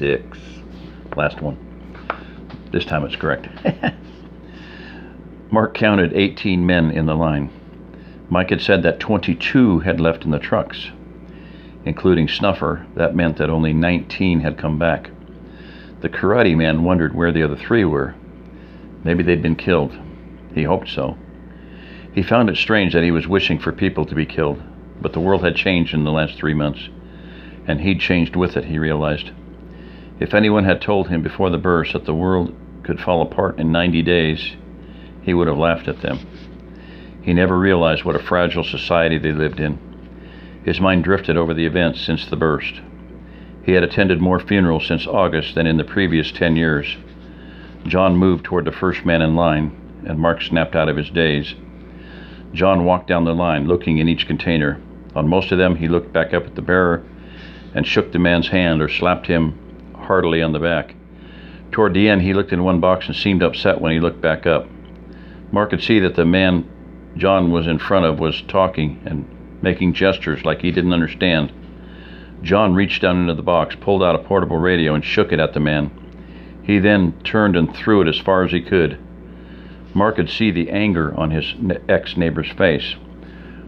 26. Last one. This time it's correct. Mark counted 18 men in the line. Mike had said that 22 had left in the trucks. Including Snuffer, that meant that only 19 had come back. The karate man wondered where the other 3 were. Maybe they'd been killed. He hoped so. He found it strange that he was wishing for people to be killed, but the world had changed in the last 3 months, and he'd changed with it, he realized. If anyone had told him before the burst that the world could fall apart in 90 days, he would have laughed at them. He never realized what a fragile society they lived in. His mind drifted over the events since the burst. He had attended more funerals since August than in the previous 10 years. John moved toward the first man in line, and Mark snapped out of his daze. John walked down the line, looking in each container. On most of them, he looked back up at the bearer and shook the man's hand or slapped him heartily on the back. Toward the end, he looked in one box and seemed upset when he looked back up. Mark could see that the man John was in front of was talking and making gestures like he didn't understand. John reached down into the box, pulled out a portable radio, and shook it at the man. He then turned and threw it as far as he could. Mark could see the anger on his ex-neighbor's face.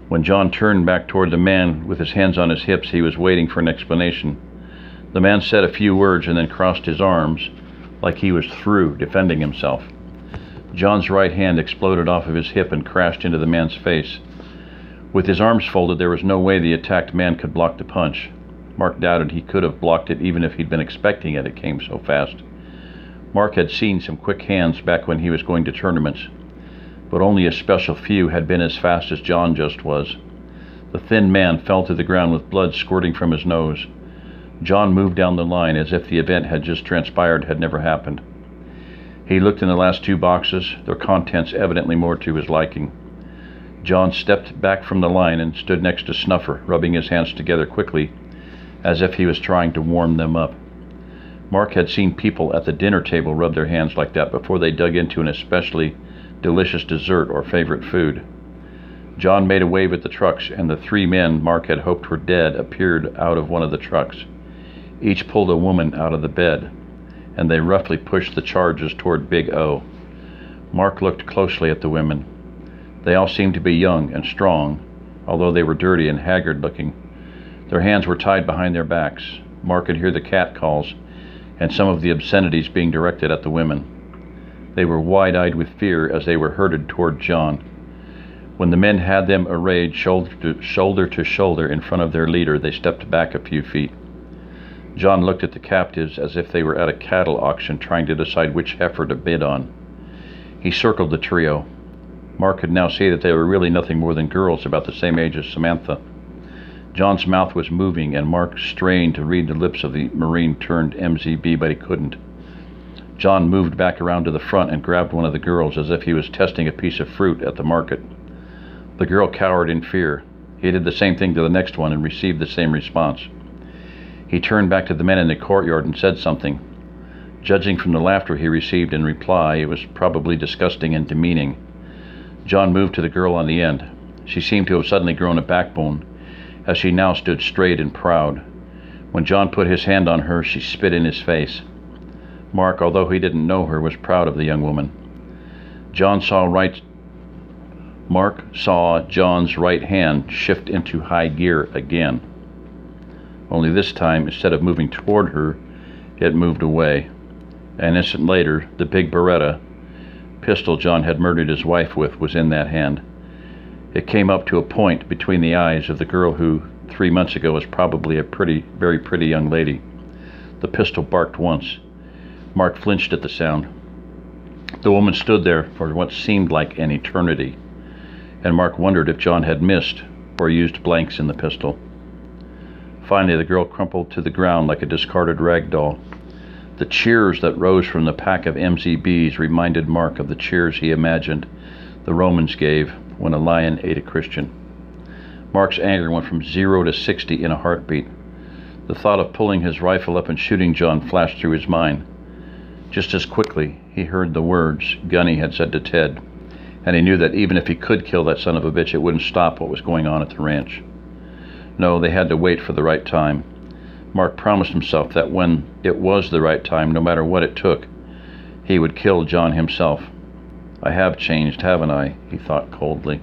When John turned back toward the man with his hands on his hips, he was waiting for an explanation. The man said a few words and then crossed his arms like he was through defending himself. John's right hand exploded off of his hip and crashed into the man's face. With his arms folded, there was no way the attacked man could block the punch. Mark doubted he could have blocked it even if he'd been expecting it. It came so fast. Mark had seen some quick hands back when he was going to tournaments, but only a special few had been as fast as John just was. The thin man fell to the ground with blood squirting from his nose. John moved down the line as if the event had just transpired had never happened. He looked in the last 2 boxes, their contents evidently more to his liking. John stepped back from the line and stood next to Snuffer, rubbing his hands together quickly, as if he was trying to warm them up. Mark had seen people at the dinner table rub their hands like that before they dug into an especially delicious dessert or favorite food. John made a wave at the trucks, and the 3 men Mark had hoped were dead appeared out of one of the trucks. Each pulled a woman out of the bed, and they roughly pushed the charges toward Big O. Mark looked closely at the women. They all seemed to be young and strong, although they were dirty and haggard-looking. Their hands were tied behind their backs. Mark could hear the cat calls and some of the obscenities being directed at the women. They were wide-eyed with fear as they were herded toward John. When the men had them arrayed shoulder to shoulder in front of their leader, they stepped back a few feet. John looked at the captives as if they were at a cattle auction trying to decide which heifer to bid on. He circled the trio. Mark could now see that they were really nothing more than girls about the same age as Samantha. John's mouth was moving, and Mark strained to read the lips of the Marine turned MZB, but he couldn't. John moved back around to the front and grabbed one of the girls as if he was testing a piece of fruit at the market. The girl cowered in fear. He did the same thing to the next one and received the same response. He turned back to the men in the courtyard and said something. Judging from the laughter he received in reply, it was probably disgusting and demeaning. John moved to the girl on the end. She seemed to have suddenly grown a backbone, as she now stood straight and proud. When John put his hand on her, she spit in his face. Mark, although he didn't know her, was proud of the young woman. Mark saw John's right hand shift into high gear again. Only this time, instead of moving toward her, it moved away. An instant later, the big Beretta pistol John had murdered his wife with was in that hand. It came up to a point between the eyes of the girl who, 3 months ago, was probably a very pretty young lady. The pistol barked once. Mark flinched at the sound. The woman stood there for what seemed like an eternity, and Mark wondered if John had missed or used blanks in the pistol. Finally, the girl crumpled to the ground like a discarded rag doll. The cheers that rose from the pack of MZBs reminded Mark of the cheers he imagined the Romans gave when a lion ate a Christian. Mark's anger went from 0 to 60 in a heartbeat. The thought of pulling his rifle up and shooting John flashed through his mind. Just as quickly, he heard the words Gunny had said to Ted, and he knew that even if he could kill that son of a bitch, it wouldn't stop what was going on at the ranch. No, they had to wait for the right time. Mark promised himself that when it was the right time, no matter what it took, he would kill John himself. I have changed, haven't I? He thought coldly.